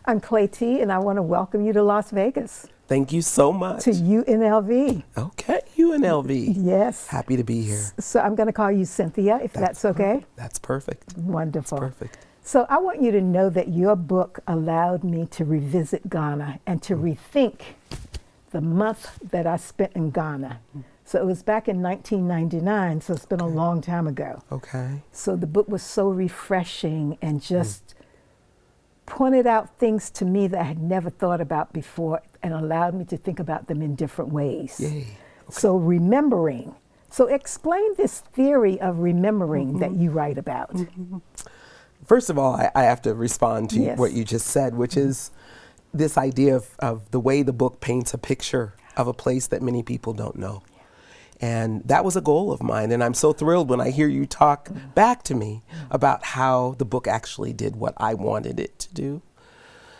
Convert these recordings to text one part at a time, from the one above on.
I'm Claytee, and I want to welcome you to Las Vegas, Thank you so much. to UNLV. Okay, UNLV. Yes. Happy to be here. So I'm going to call you Cynthia, if that's okay. That's perfect. Wonderful. That's perfect. So I want you to know that your book allowed me to revisit Ghana and to rethink the month that I spent in Ghana. So it was back in 1999, so it's been a long time ago. Okay. So the book was so refreshing and just pointed out things to me that I had never thought about before and allowed me to think about them in different ways. Yay. Okay. So remembering. So explain this theory of remembering that you write about. First of all, I have to respond to Yes. what you just said, which is this idea of the way the book paints a picture of a place that many people don't know. And that was a goal of mine. And I'm so thrilled when I hear you talk back to me about how the book actually did what I wanted it to do.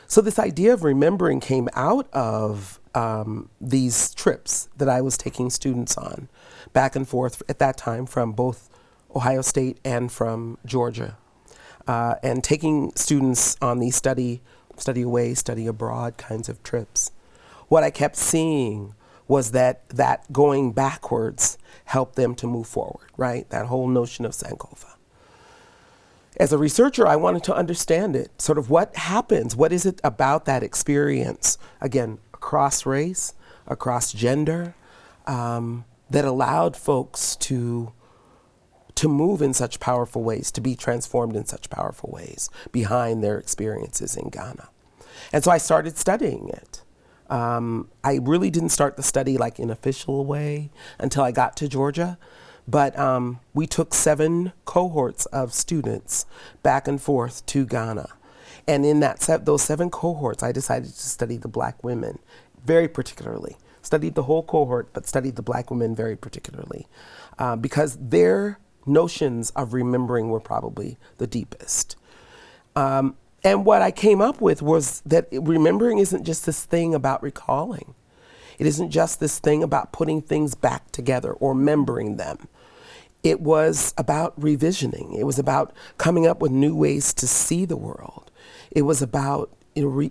So this idea of remembering came out of these trips that I was taking students on back and forth at that time from both Ohio State and from Georgia. And taking students on these study away, study abroad kinds of trips. What I kept seeing was that going backwards helped them to move forward, right? That whole notion of Sankofa. As a researcher, I wanted to understand it. Sort of what happens, what is it about that experience, again, across race, across gender, that allowed folks to move in such powerful ways, to be transformed in such powerful ways behind their experiences in Ghana. And so I started studying it. I really didn't start the study like in an official way until I got to Georgia, but we took 7 cohorts of students back and forth to Ghana. And in those 7 cohorts, I decided to study the Black women very particularly. Studied the whole cohort, but studied the Black women very particularly because their notions of remembering were probably the deepest. And what I came up with was that remembering isn't just this thing about recalling. It isn't just this thing about putting things back together or remembering them. It was about revisioning. It was about coming up with new ways to see the world. It was about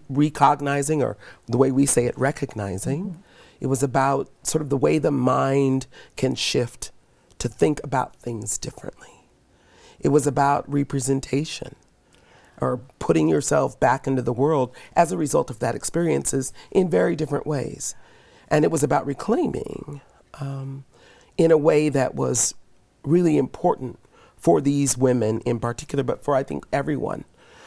recognizing, or the way we say it, recognizing. It was about sort of the way the mind can shift to think about things differently. It was about representation, or putting yourself back into the world as a result of that experiences in very different ways. And it was about reclaiming in a way that was really important for these women in particular, but for I think everyone,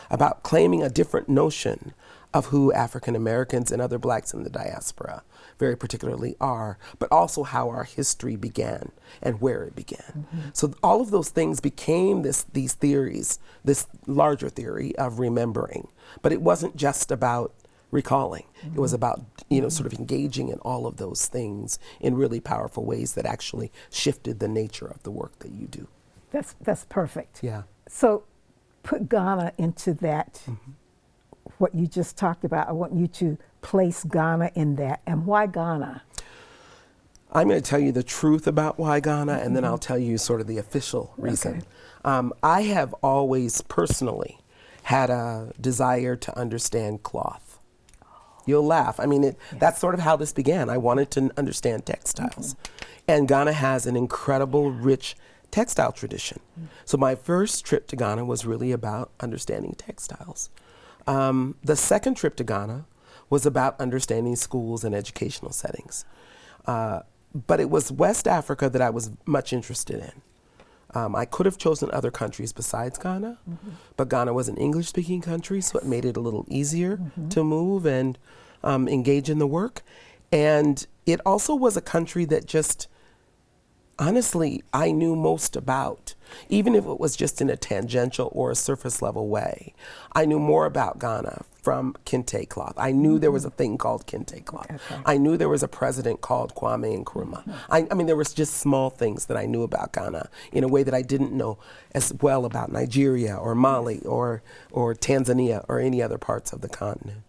about claiming a different notion of who African Americans and other Blacks in the diaspora very particularly are, but also how our history began and where it began. So all of those things became these theories, this larger theory of remembering. But it wasn't just about recalling. It was about, sort of engaging in all of those things in really powerful ways that actually shifted the nature of the work that you do. That's perfect. Yeah. So put Ghana into that, what you just talked about. I want you to place Ghana in that. And why Ghana? I'm going to tell you the truth about why Ghana, and then I'll tell you sort of the official reason. Okay. I have always personally had a desire to understand cloth. You'll laugh. I mean, that's sort of how this began. I wanted to understand textiles. And Ghana has an incredible, rich textile tradition. So my first trip to Ghana was really about understanding textiles. The second trip to Ghana was about understanding schools and educational settings. But it was West Africa that I was much interested in. I could have chosen other countries besides Ghana, but Ghana was an English-speaking country, so it made it a little easier to move and engage in the work. And it also was a country that just, honestly, I knew most about, even if it was just in a tangential or a surface level way. I knew more about Ghana from kente cloth. I knew there was a thing called kente cloth. Okay. I knew there was a president called Kwame Nkrumah. I mean, there was just small things that I knew about Ghana in a way that I didn't know as well about Nigeria or Mali or Tanzania or any other parts of the continent.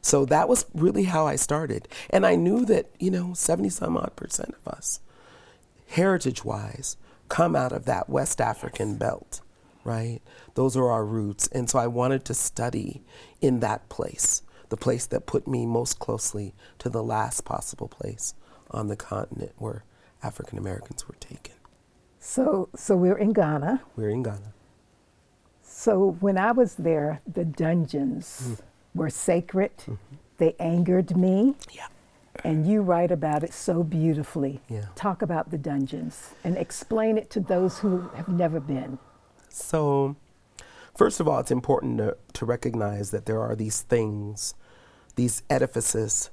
So that was really how I started. And I knew that, 70-some-odd% of us, heritage-wise, come out of that West African belt. right? Those are our roots. And so I wanted to study in that place, the place that put me most closely to the last possible place on the continent where African Americans were taken. So we're in Ghana. We're in Ghana. So when I was there, the dungeons were sacred. They angered me. Yeah. And you write about it so beautifully. Yeah. Talk about the dungeons and explain it to those who have never been. So, first of all, it's important to recognize that there are these things, these edifices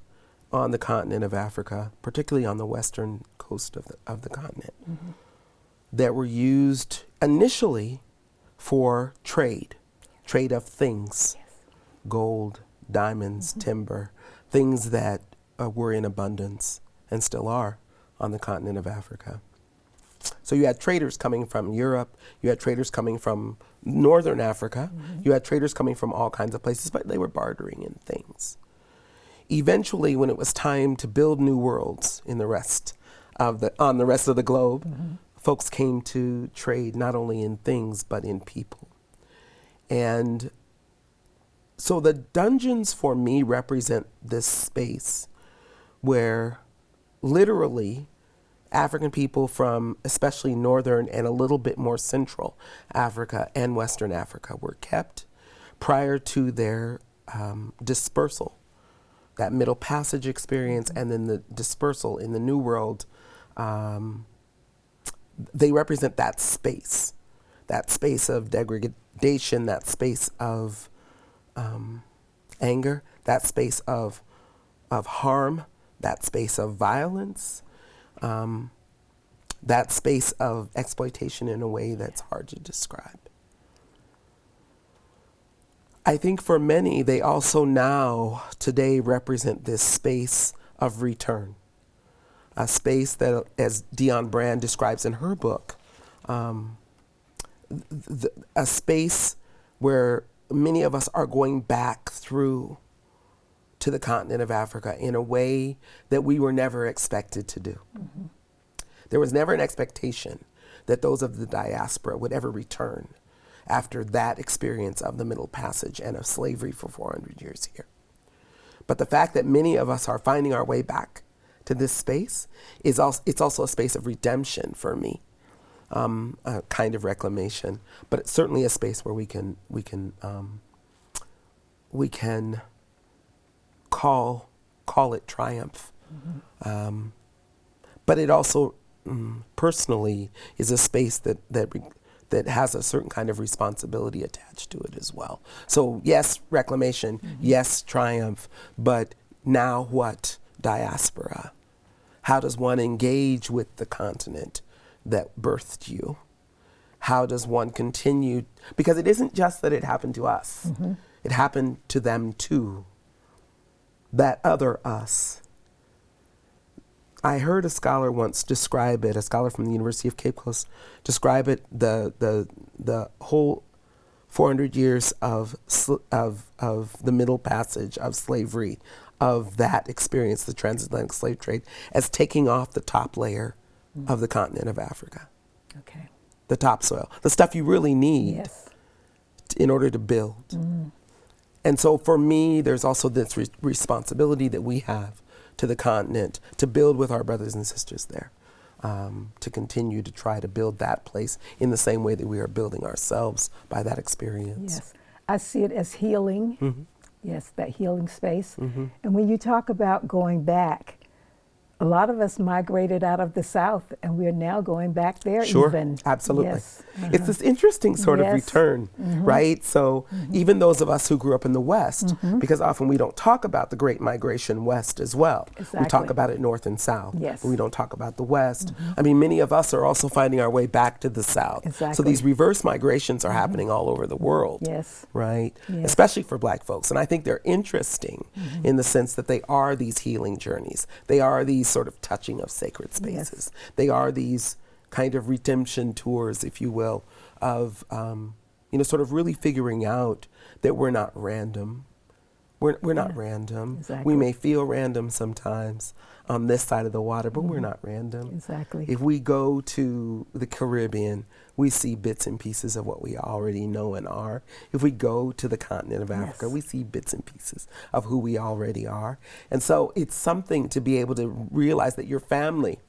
on the continent of Africa, particularly on the western coast of the continent, that were used initially for trade of things, gold, diamonds, timber, things that were in abundance and still are on the continent of Africa. So you had traders coming from Europe, you had traders coming from northern Africa, you had traders coming from all kinds of places, but they were bartering in things. Eventually, when it was time to build new worlds on the rest of the globe, folks came to trade not only in things but in people. And so the dungeons for me represent this space where literally African people from especially northern and a little bit more central Africa and Western Africa were kept prior to their dispersal, that Middle Passage experience, and then the dispersal in the New World. They represent that space of degradation, that space of anger, that space of harm, that space of violence, that space of exploitation in a way that's hard to describe. I think for many, they also now today represent this space of return, a space that, as Dion Brand describes in her book, a space where many of us are going back through to the continent of Africa in a way that we were never expected to do. There was never an expectation that those of the diaspora would ever return after that experience of the Middle Passage and of slavery for 400 years here. But the fact that many of us are finding our way back to this space it's also a space of redemption for me, a kind of reclamation, but it's certainly a space where we can call it triumph. But it also personally is a space that has a certain kind of responsibility attached to it as well. So yes, reclamation, yes, triumph, but now what? Diaspora. How does one engage with the continent that birthed you? How does one continue? Because it isn't just that it happened to us. It happened to them too. That other us. I heard a scholar once describe it, a scholar from the University of Cape Coast, describe it, the whole 400 years of the Middle Passage, of slavery, of that experience, the transatlantic slave trade, as taking off the top layer of the continent of Africa. Okay. The topsoil, the stuff you really need in order to build. And so for me, there's also this responsibility that we have to the continent to build with our brothers and sisters there, to continue to try to build that place in the same way that we are building ourselves by that experience. Yes, I see it as healing. Yes, that healing space. And when you talk about going back, a lot of us migrated out of the South, and we're now going back there even. Absolutely. Yes. It's this interesting sort of return, right? So even those of us who grew up in the West, because often we don't talk about the Great Migration West as well. We talk about it North and South, but we don't talk about the West. I mean, many of us are also finding our way back to the South. So these reverse migrations are happening all over the world, right? Especially for Black folks. And I think they're interesting in the sense that they are these healing journeys. They are these sort of touching of sacred spaces. They are these kind of redemption tours, if you will, of sort of really figuring out that we're not random. We're not random. We may feel random sometimes, on this side of the water, but we're not random. Exactly. If we go to the Caribbean, we see bits and pieces of what we already know and are. If we go to the continent of Africa, Yes. we see bits and pieces of who we already are. And so it's something to be able to realize that your family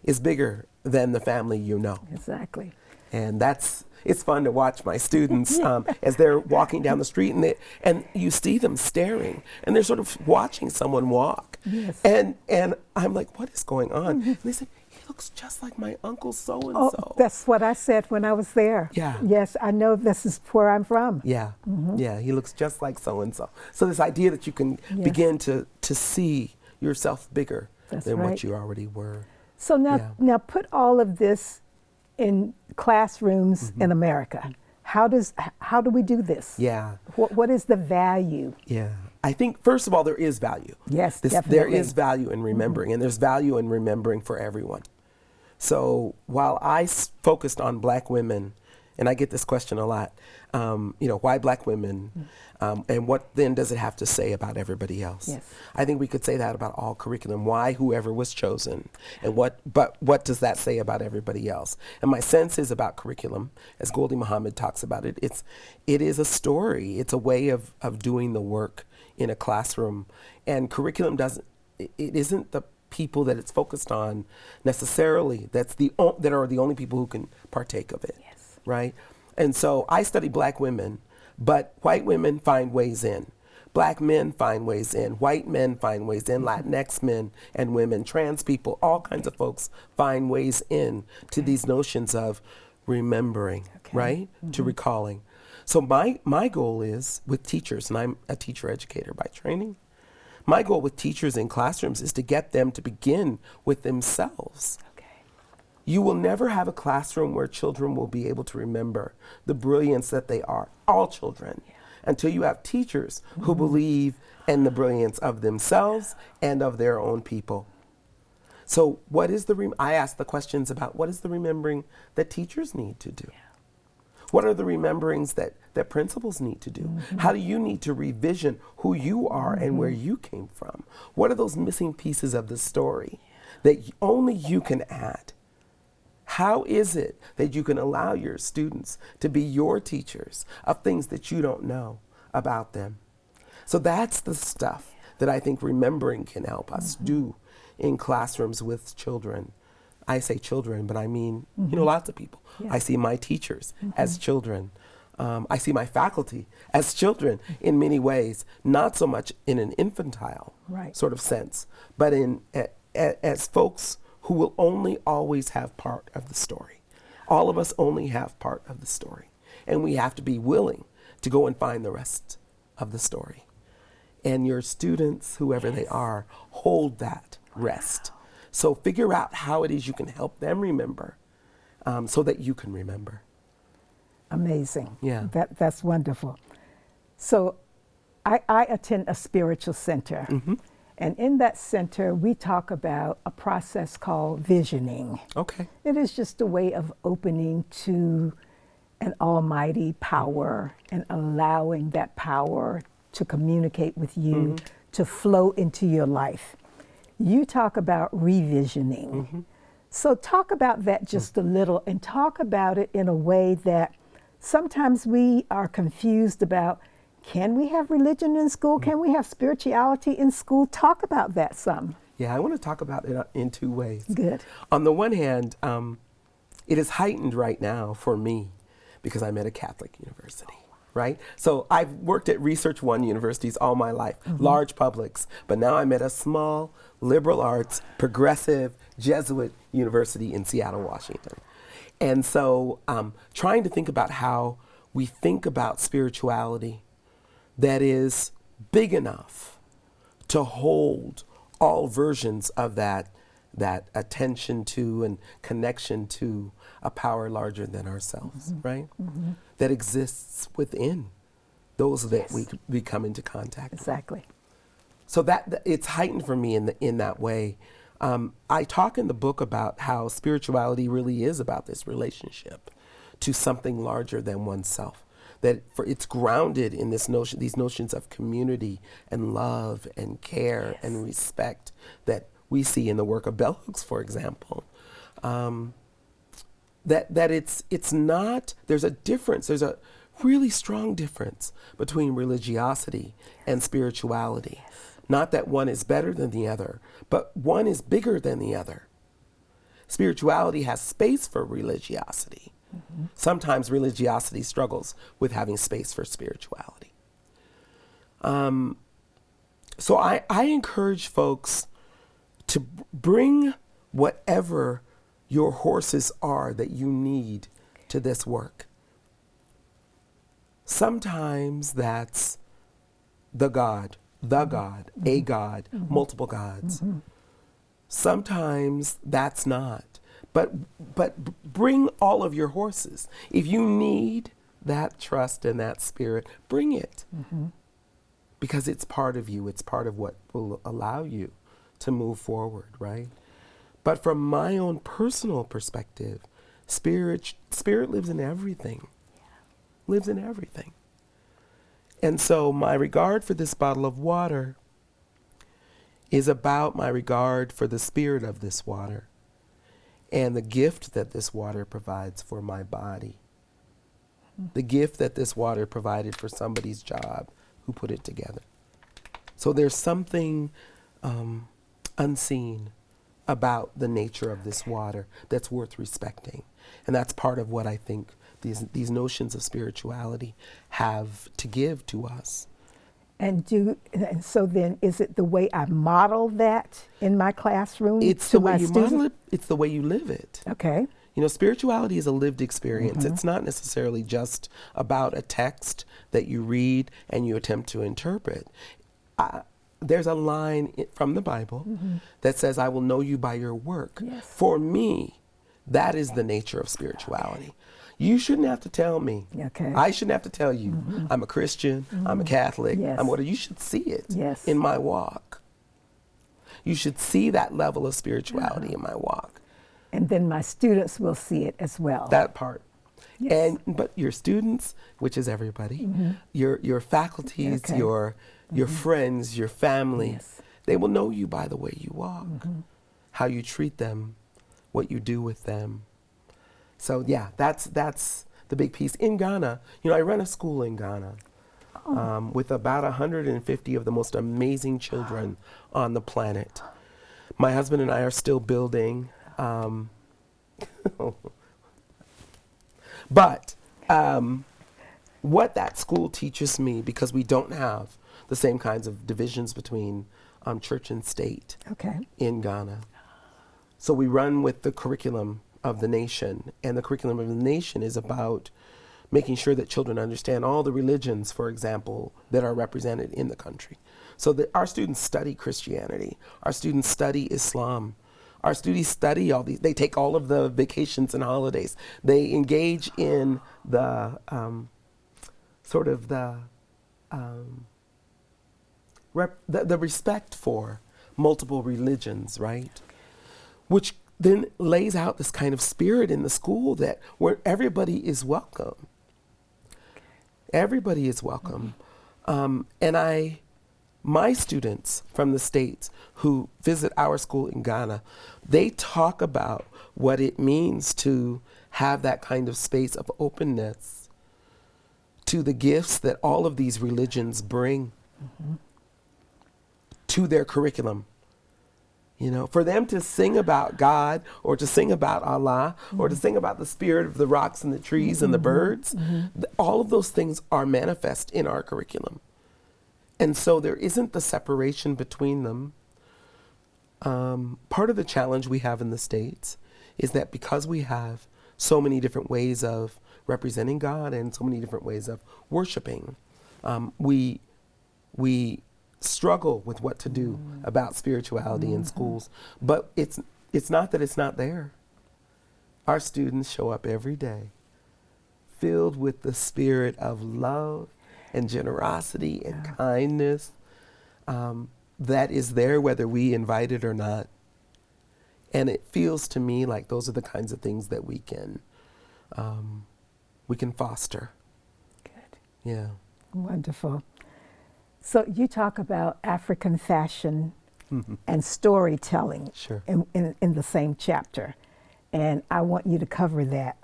is bigger than the family you know. Exactly. And it's fun to watch my students as they're walking down the street, and you see them staring, and they're sort of watching someone walk. Yes. And I'm like, what is going on? And they say, he looks just like my uncle so-and-so. Oh, that's what I said when I was there. Yeah. Yes, I know this is where I'm from. Yeah, yeah, he looks just like so-and-so. So this idea that you can Yes. begin to see yourself bigger That's than right. what you already were. So now, Yeah. now put all of this in classrooms in America. How do we do this? Yeah. What is the value? Yeah. I think, first of all, there is value. Yes, There definitely. is value in remembering, and there's value in remembering for everyone. So while I focused on Black women, and I get this question a lot, why Black women? And what then does it have to say about everybody else? Yes. I think we could say that about all curriculum. Why whoever was chosen, and what does that say about everybody else? And my sense is about curriculum, as Goldie Muhammad talks about it. It is a story. It's a way of doing the work in a classroom. And curriculum it isn't the people that it's focused on necessarily that are the only people who can partake of it. Yes. Right? And so I study Black women, but white women find ways in. Black men find ways in. White men find ways in. Latinx men and women, trans people, all kinds of folks find ways in to these notions of remembering, right? To recalling. So my goal is with teachers, and I'm a teacher educator by training, my goal with teachers in classrooms is to get them to begin with themselves. You will never have a classroom where children will be able to remember the brilliance that they are, all children, until you have teachers who believe in the brilliance of themselves and of their own people. So I ask the questions about what is the remembering that teachers need to do? What are the rememberings that principals need to do? How do you need to revision who you are and where you came from? What are those missing pieces of the story that only you can add? How is it that you can allow your students to be your teachers of things that you don't know about them? So that's the stuff that I think remembering can help us do in classrooms with children. I say children, but I mean, lots of people. Yes. I see my teachers as children. I see my faculty as children in many ways, not so much in an infantile sort of sense, but as folks who will only always have part of the story. All of us only have part of the story. And we have to be willing to go and find the rest of the story. And your students, whoever they are, hold that rest. So figure out how it is you can help them remember so that you can remember. Amazing. Yeah. That's wonderful. So I attend a spiritual center. And in that center, we talk about a process called visioning. Okay. It is just a way of opening to an almighty power and allowing that power to communicate with you, to flow into your life. You talk about revisioning. So talk about that just a little, and talk about it in a way that sometimes we are confused about. Can we have religion in school? Can we have spirituality in school? Talk about that some. Yeah, I want to talk about it in two ways. Good. On the one hand, it is heightened right now for me because I'm at a Catholic university, right? So I've worked at Research One universities all my life, large publics, but now I'm at a small, liberal arts, progressive Jesuit university in Seattle, Washington. And so trying to think about how we think about spirituality that is big enough to hold all versions of that attention to and connection to a power larger than ourselves, right? That exists within those that we come into contact with. Exactly. So that it's heightened for me in that way. I talk in the book about how spirituality really is about this relationship to something larger than oneself. That it's grounded in these notions of community and love and care and respect that we see in the work of bell hooks, for example, that it's not, there's a difference, there's a really strong difference between religiosity and spirituality. Not that one is better than the other, but one is bigger than the other. Spirituality has space for religiosity. Sometimes religiosity struggles with having space for spirituality. So I encourage folks to bring whatever your horses are that you need to this work. Sometimes that's a God, multiple gods. Sometimes that's not. But bring all of your horses. If you need that trust and that spirit, bring it. Because it's part of you. It's part of what will allow you to move forward, right? But from my own personal perspective, spirit lives in everything. Lives in everything. And so my regard for this bottle of water is about my regard for the spirit of this water and the gift that this water provides for my body. The gift that this water provided for somebody's job who put it together. So there's something unseen about the nature of this water that's worth respecting. And that's part of what I think these notions of spirituality have to give to us. And so then, is it the way I model that in my classroom? It's the way you model it. It's the way you live it. Okay. You know, spirituality is a lived experience. It's not necessarily just about a text that you read and you attempt to interpret. There's a line from the Bible that says, I will know you by your work. Yes. For me, that is the nature of spirituality. You shouldn't have to tell me. Okay. I shouldn't have to tell you. I'm a Christian. I'm a Catholic. Yes. You should see it Yes. in my walk. You should see that level of spirituality in my walk. And then my students will see it as well. That part. Yes. But your students, which is everybody, your faculties, your friends, your family, they will know you by the way you walk, how you treat them, what you do with them. So yeah, that's the big piece. In Ghana, you know, I run a school in Ghana with about 150 of the most amazing children on the planet. My husband and I are still building. But what that school teaches me, because we don't have the same kinds of divisions between church and state in Ghana. So we run with the curriculum of the nation, and the curriculum of the nation is about making sure that children understand all the religions, for example, that are represented in the country. So that our students study Christianity, our students study Islam, our students study all these, they take all of the vacations and holidays. They engage in the the respect for multiple religions, right? Which then lays out this kind of spirit in the school that where everybody is welcome. Everybody is welcome. And my students from the States who visit our school in Ghana, they talk about what it means to have that kind of space of openness to the gifts that all of these religions bring to their curriculum. You know, for them to sing about God or to sing about Allah or to sing about the spirit of the rocks and the trees and the birds, all of those things are manifest in our curriculum. And so there isn't the separation between them. Part of the challenge we have in the States is that because we have so many different ways of representing God and so many different ways of worshiping, we struggle with what to do about spirituality in schools. But it's not that it's not there. Our students show up every day filled with the spirit of love and generosity and kindness that is there whether we invite it or not. And it feels to me like those are the kinds of things that we can foster. Good. Yeah. Wonderful. So you talk about African fashion and storytelling Sure. in the same chapter. And I want you to cover that.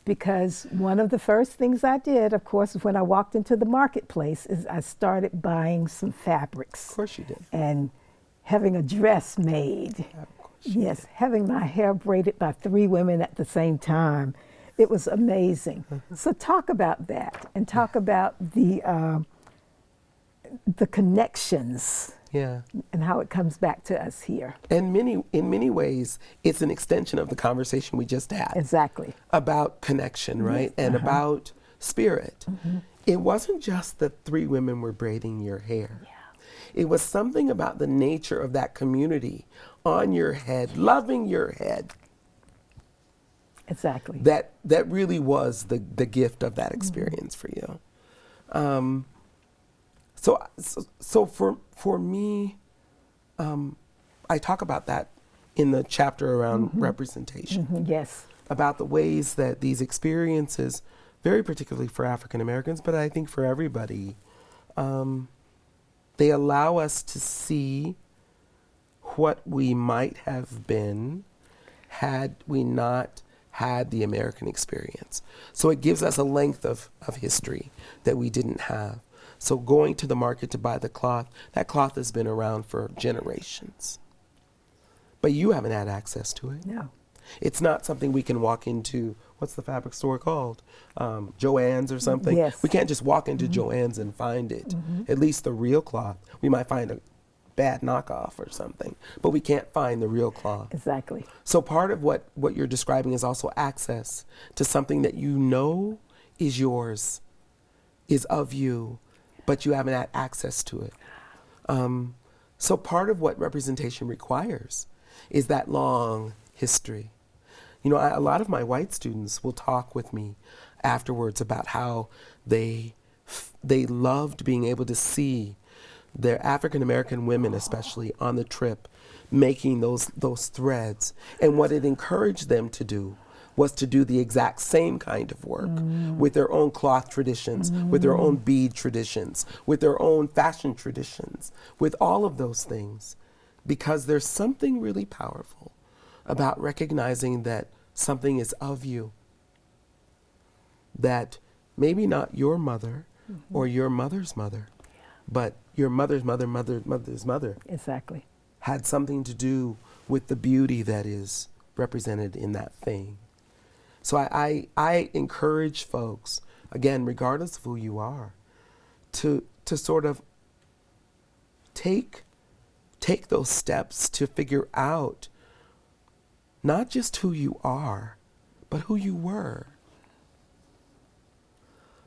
Because one of the first things I did, of course, when I walked into the marketplace, is I started buying some fabrics. Of course you did. And having a dress made. Of course you Yes, having my hair braided by 3 women at the same time. It was amazing. So talk about that, and talk about the connections. Yeah. And how it comes back to us here. And in many ways, it's an extension of the conversation we just had. Exactly. About connection, right? And about spirit. It wasn't just that 3 women were braiding your hair. Yeah. It was something about the nature of that community on your head, loving your head. Exactly. That really was the gift of that experience for you. So for me, I talk about that in the chapter around representation. Yes. About the ways that these experiences, very particularly for African Americans, but I think for everybody, they allow us to see what we might have been had we not had the American experience. So it gives us a length of history that we didn't have. So going to the market to buy the cloth, that cloth has been around for generations. But you haven't had access to it. No. It's not something we can walk into, what's the fabric store called? Joann's or something? Yes. We can't just walk into Joann's and find it. At least the real cloth. We might find a bad knockoff or something, but we can't find the real cloth. Exactly. So part of what you're describing is also access to something that you know is yours, is of you, but you haven't had access to it. So part of what representation requires is that long history. You know, a lot of my white students will talk with me afterwards about how they loved being able to see their African American women, especially on the trip, making those threads. And what it encouraged them to do was to do the exact same kind of work with their own cloth traditions, with their own bead traditions, with their own fashion traditions, with all of those things. Because there's something really powerful about recognizing that something is of you, that maybe not your mother or your mother's mother, but your mother's mother's mother Exactly. had something to do with the beauty that is represented in that thing. So I encourage folks, again, regardless of who you are, to sort of take those steps to figure out not just who you are, but who you were.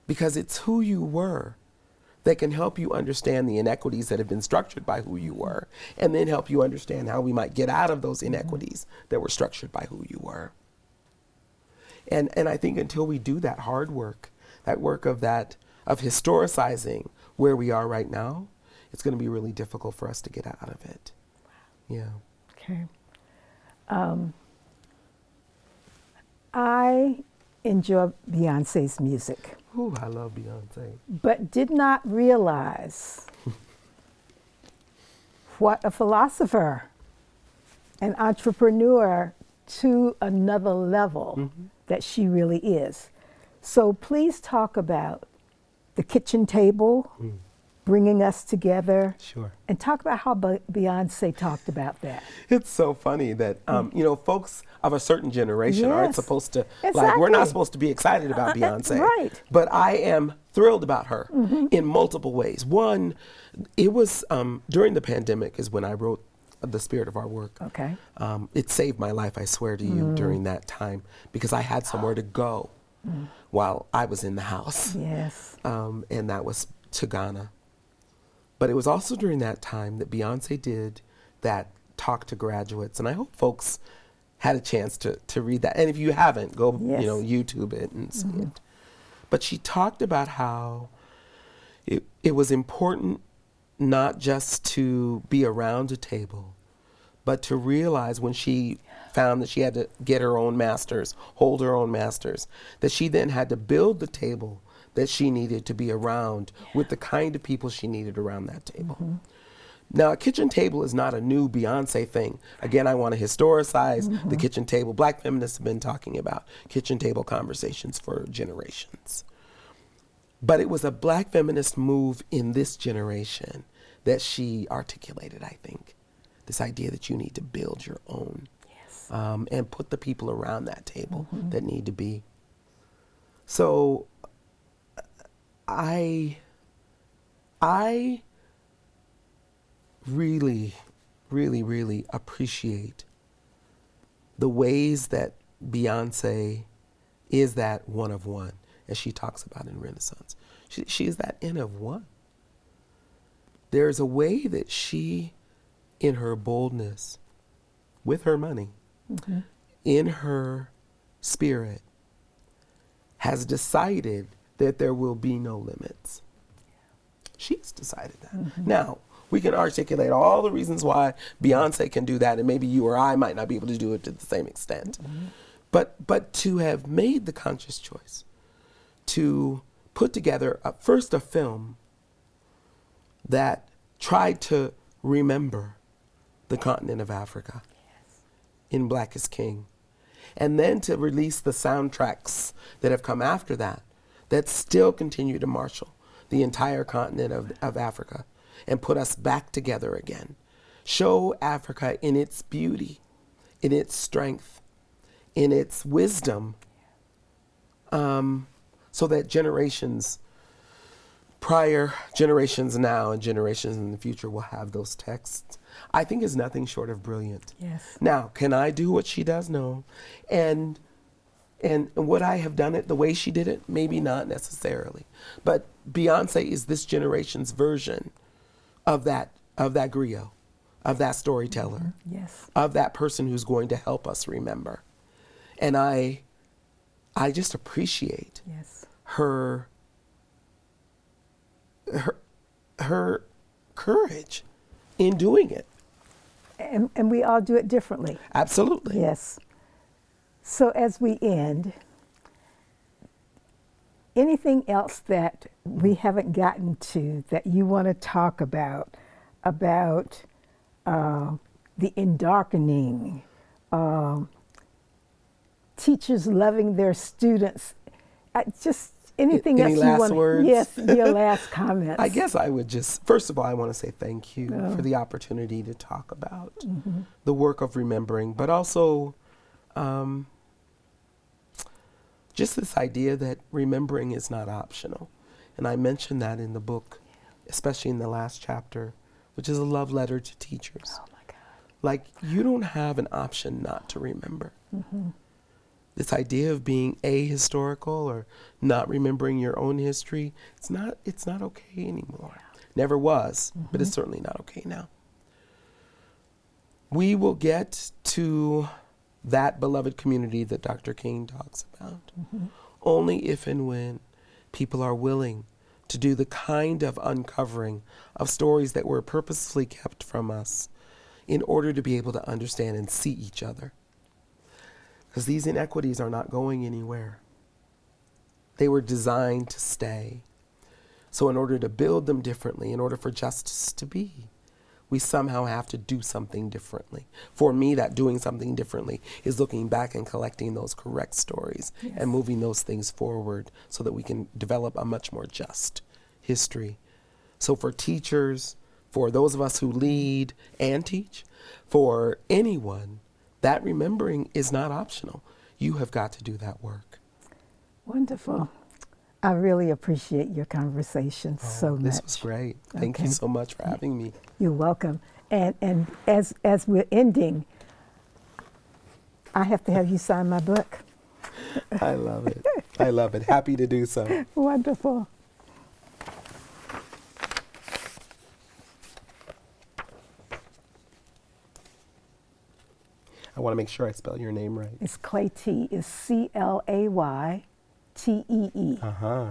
Because it's who you were that can help you understand the inequities that have been structured by who you were, and then help you understand how we might get out of those inequities that were structured by who you were. And I think until we do that hard work, that work of historicizing where we are right now, it's going to be really difficult for us to get out of it. Yeah. Okay. I enjoy Beyonce's music, Ooh, I love Beyonce. but did not realize what a philosopher, an entrepreneur to another level that she really is. So please talk about the kitchen table, bringing us together, Sure. and talk about how Beyonce talked about that. It's so funny that, folks of a certain generation aren't Yes. supposed to, we're Exactly. not supposed to be excited about Beyonce. Right. But I am thrilled about her in multiple ways. One, it was during the pandemic is when I wrote The Spirit of Our Work. Okay. It saved my life, I swear to you, during that time, because I had somewhere to go while I was in the house. Yes. And that was to Ghana. But it was also during that time that Beyonce did that talk to graduates. And I hope folks had a chance to read that. And if you haven't, go Yes. YouTube it and see it. But she talked about how it was important not just to be around a table, but to realize when she found that she had to get her own masters, hold her own masters, that she then had to build the table that she needed to be around with the kind of people she needed around that table. Now, a kitchen table is not a new Beyonce thing. Again, I want to historicize the kitchen table. Black feminists have been talking about kitchen table conversations for generations. But it was a black feminist move in this generation that she articulated, I think. This idea that you need to build your own. Yes. And put the people around that table that need to be. So I really, really, really appreciate the ways that Beyonce is that one of one, as she talks about in Renaissance. She is that N of one. There's a way that she, in her boldness, with her money, in her spirit, has decided that there will be no limits. She's decided that. Now, we can articulate all the reasons why Beyonce can do that, and maybe you or I might not be able to do it to the same extent. But to have made the conscious choice to put together first a film that tried to remember the continent of Africa in Black is King, and then to release the soundtracks that have come after that, that still continue to marshal the entire continent of Africa and put us back together again. Show Africa in its beauty, in its strength, in its wisdom, so that generations prior, generations now, and generations in the future will have those texts. I think is nothing short of brilliant. Yes. Now, can I do what she does? No. And would I have done it the way she did it? Maybe not necessarily. But Beyonce is this generation's version of that griot, of that storyteller, Yes. of that person who's going to help us remember. And I just appreciate Yes. her courage in doing it. And we all do it differently. Absolutely. Yes. So as we end, anything else that we haven't gotten to that you want to talk about the endarkening, teachers loving their students, just anything Any else last you want? words? Yes, your last comments. I guess I would just, first of all, I want to say thank you for the opportunity to talk about the work of remembering, but also just this idea that remembering is not optional. And I mentioned that in the book, especially in the last chapter, which is a love letter to teachers. Oh my God. Like, you don't have an option not to remember. This idea of being ahistorical or not remembering your own history, it's not okay anymore. Never was, but it's certainly not okay now. We will get to that beloved community that Dr. King talks about only if and when people are willing to do the kind of uncovering of stories that were purposefully kept from us in order to be able to understand and see each other. Because these inequities are not going anywhere. They were designed to stay. So in order to build them differently, in order for justice to be, we somehow have to do something differently. For me, that doing something differently is looking back and collecting those correct stories and moving those things forward so that we can develop a much more just history. So for teachers, for those of us who lead and teach, for anyone, that remembering is not optional. You have got to do that work. Wonderful. I really appreciate your conversation so much. This was great. Thank you so much for having me. You're welcome. And as we're ending, I have to have you sign my book. I love it. I love it. Happy to do so. Wonderful. I want to make sure I spell your name right. It's Claytee. It's Claytee. Uh-huh.